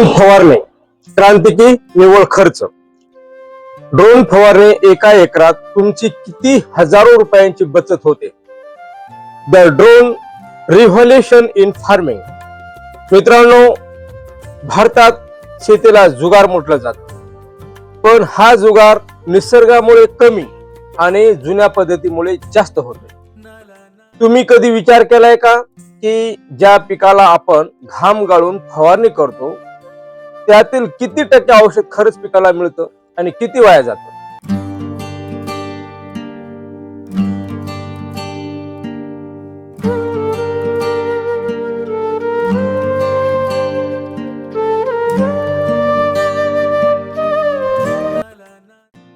Drone फवारणी क्रांतिकी निव्वळ खर्च। ड्रोन फवारणी एका एकरात तुमची किती हजारो रुपयांची बचत होते। The drone revolution in farming. मित्रांनो, भारतात शेतीला जुगार म्हटलं जातं, पण हा जुगार निसर्गामुळे कमी आणि जुन्या पद्धतीमुळे जास्त होतो। तुम्ही कधी विचार केलाय का की ज्या पिकाला आपण घाम गाळून फवारणी करतो त्यातील किती टक्के औषध खरंच पिकाला मिळतं आणि किती वाया जातं?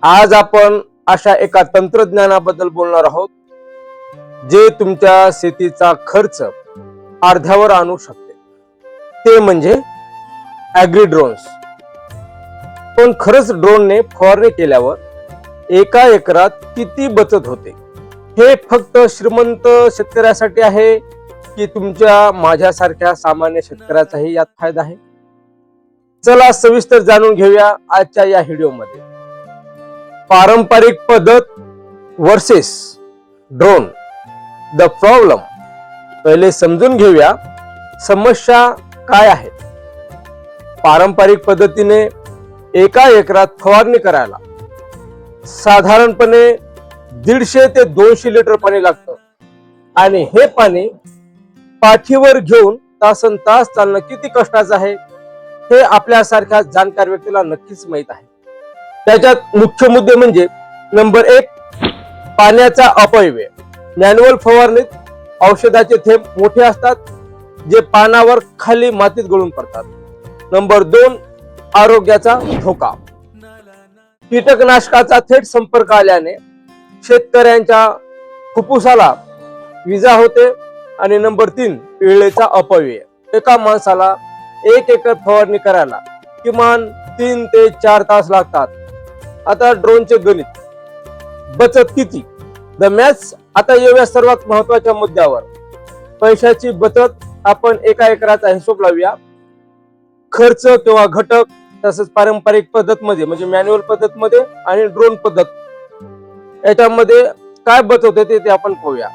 आज आपण अशा एका तंत्रज्ञानाबद्दल बोलणार आहोत जे तुमच्या शेतीचा खर्च अर्ध्यावर आणू शकते। ते म्हणजे ॲग्री ड्रोन्स। पण खरंच ड्रोनने फवारणी केल्यावर एका एकरात किती बचत होते? हे फक्त श्रीमंत शेतकऱ्यासाठी आहे की तुमच्या माझ्यासारख्या सामान्य शेतकऱ्याचाही यात फायदा आहे? चला सविस्तर जाणून घेऊया आजच्या या व्हिडिओमध्ये। पारंपरिक पद्धत वर्सेस ड्रोन, द प्रॉब्लेम। पहिले समजून घेऊया समस्या काय आहे। पारंपरिक पद्धतीने एका एकरात फवारणी करायला साधारणपणे 150 ते 200 लिटर पाणी लागतं आणि हे पाणी पाठीवर घेऊन तासन तास चालणं किती कष्टाचं आहे हे आपल्यासारख्या जाणकार व्यक्तीला नक्कीच माहित आहे। त्याच्यात मुख्य मुद्दे म्हणजे नंबर 1, पाण्याचा अपव्यय। मॅन्युअल फवारणीत औषधाचे थेंब मोठे असतात जे पानावर खाली मातीत गळून पडतात। नंबर 2, आरोग्याचा धोका। कीटकनाशकाचा थेट संपर्क आल्याने शेतकऱ्यांच्या फुफ्फुसाला विजा होते। आणि नंबर 3, वेळेचा अपव्यय। एका माणसाला 1 एकर फवारणी करायला किमान 3 ते 4 तास लागतात। आता ड्रोनचे गणित, बचत किती? The maths. आता येऊया सर्वात महत्वाच्या मुद्द्यावर, पैशाची बचत। आपण एका एकराचा हिशोब लावूया। खर्च किंवा घटक तसंच पारंपरिक पद्धत मध्ये म्हणजे मॅन्युअल पद्धत मध्ये आणि ड्रोन पद्धत याच्यामध्ये काय बचत होते ते आपण पाहूया।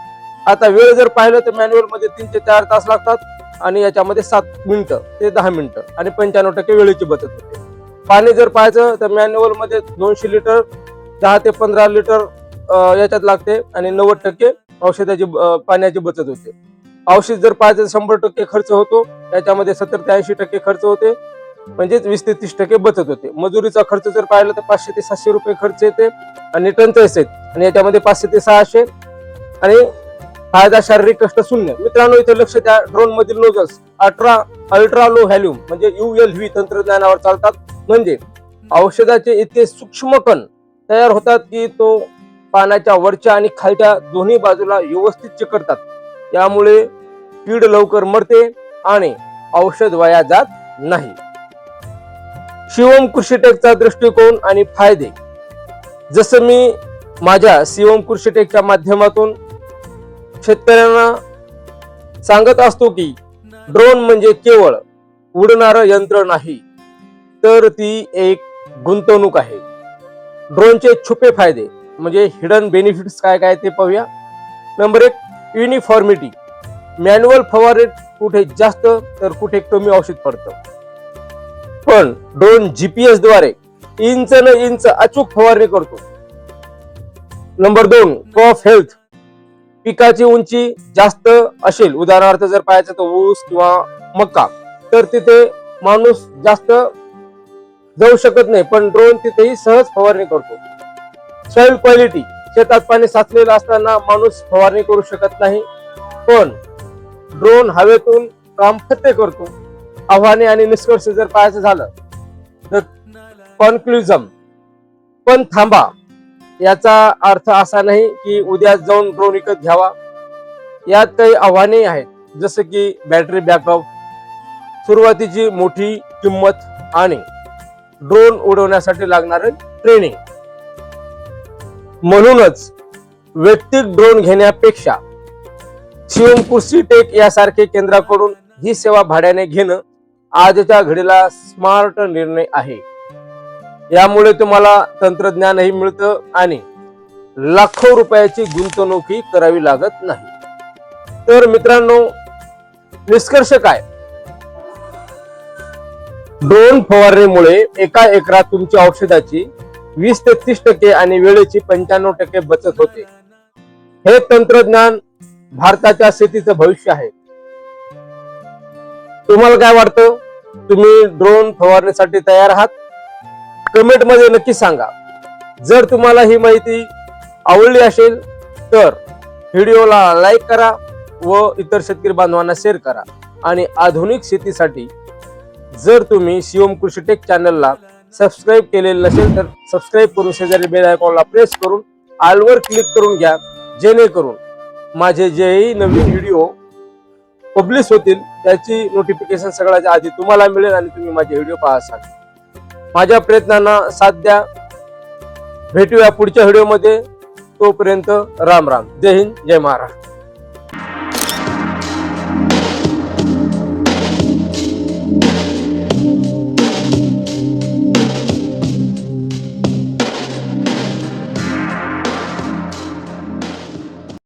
आता वेळ जर पाहिलं तर मॅन्युअल मध्ये 3 ते 4 तास लागतात आणि याच्यामध्ये 7 मिनिटं ते 10 मिनिटं आणि 95% वेळेची बचत होते। पाणी जर पाहायचं तर मॅन्युअल मध्ये 200 लिटर 10 ते 15 लिटर याच्यात लागते आणि 90% औषधाची पाण्याची बचत होते। औषध जर पाहायचं 100% खर्च होतो, त्याच्यामध्ये 70 ते 80% खर्च होते, म्हणजेच 20 ते 30% बचत होते। मजुरीचा खर्च जर पाहिलं तर 500 ते 700 रुपये खर्च येते आणि टनचाळीस आहेत आणि याच्यामध्ये 500 ते 600 आणि फायदा शारीरिक कष्ट शून्य। मित्रांनो, इथे लक्ष द्या, ड्रोन मधील नोझल्स अल्ट्रा लो व्हॅल्यूम म्हणजे ULV तंत्रज्ञानावर चालतात। म्हणजे औषधाचे इतके सूक्ष्म कण तयार होतात की तो पानाच्या वरच्या आणि खालच्या दोन्ही बाजूला व्यवस्थित चिकटतात। यामुळे कीड लवकर मरते आणि औषध वाया जात नाही। शिवम कृषीटेकचा दृष्टिकोन आणि फायदे। जसं मी माझ्या शिवम कृषीटेकच्या माध्यमातून शेतकऱ्यांना सांगत असतो की ड्रोन म्हणजे केवळ उडणारं यंत्र नाही, तर ती एक गुंतवणूक आहे। ड्रोनचे छुपे फायदे म्हणजे हिडन बेनिफिट्स काय काय ते पाहूया। Number 1, uniformity. मॅन्युअल फवारणीत कुठे जास्त तर कुठे कमी औषध पडतं, पण ड्रोन GPS द्वारे इंच न इंच अचूक फवारणी करतो। Number 2, crop health. पिकाची उंची जास्त असेल, उदाहरणार्थ जर पाहायचं तर ऊस किंवा मका, तर तिथे माणूस जास्त जाऊ शकत नाही, पण ड्रोन तिथेही सहज फवारणी करतो। Soil quality. शेतात पाणी साचलेलं असताना माणूस फवारणी करू शकत नाही, पण ड्रोन हवेतून काम फत्ते करतो। आव्हाने आणि निष्कर्ष जर पाहायचं झालं तर कॉन्क्लुजन। पण थांबा, याचा अर्थ असा नाही की उद्या जाऊन ड्रोन विकत घ्यावा। यात काही आव्हाने आहेत, जसं की बॅटरी बॅकअप, सुरुवातीची मोठी किंमत आणि ड्रोन उडवण्यासाठी लागणारे ट्रेनिंग। म्हणूनच वैयक्तिक ड्रोन घेण्यापेक्षा शिवम कृषीटेक यासारखे केंद्राकडून ही सेवा भाड्याने घेणं आजच्या घडीला स्मार्ट निर्णय आहे. यामुळे तुम्हाला तंत्रज्ञानही मिळतं आणि लाखो रुपयाची गुंतवणूकही करावी लागत नाही. तर मित्रांनो, निष्कर्ष काय? ड्रोन फवारणीमुळे एका एकरात तुमच्या औषधाची 20 ते 30% आणि वेळेची 95% बचत होते. हे तंत्रज्ञान भारताच्या शेतीचं भविष्य आहे. तुम्हाला काय वाटतं? तुम्ही ड्रोन फवारणीसाठी तयार आहात? कमेंट मध्ये नक्की सांगा. जर तुम्हाला ही माहिती आवडली असेल तर व्हिडिओला लाईक करा व इतर शेतकरी बांधवांना शेअर करा. आणि आधुनिक शेतीसाठी जर तुम्ही शिवम कृषी टेक चॅनलला सबस्क्राईब केलेलं नसेल तर सबस्क्राईब करून शेजारी बेल आयकॉनला प्रेस करून ऑलवर क्लिक करून घ्या, जेणेकरून माझे जेही नवीन व्हिडिओ पब्लिश होतील त्याची नोटिफिकेशन सगळ्याच्या आधी तुम्हाला मिळेल आणि तुम्ही माझे व्हिडिओ पाहाल. माझ्या प्रयत्नांना साथ द्या. भेटूया पुढच्या व्हिडिओमध्ये. तोपर्यंत राम राम. जय हिंद, जय महाराष्ट्र.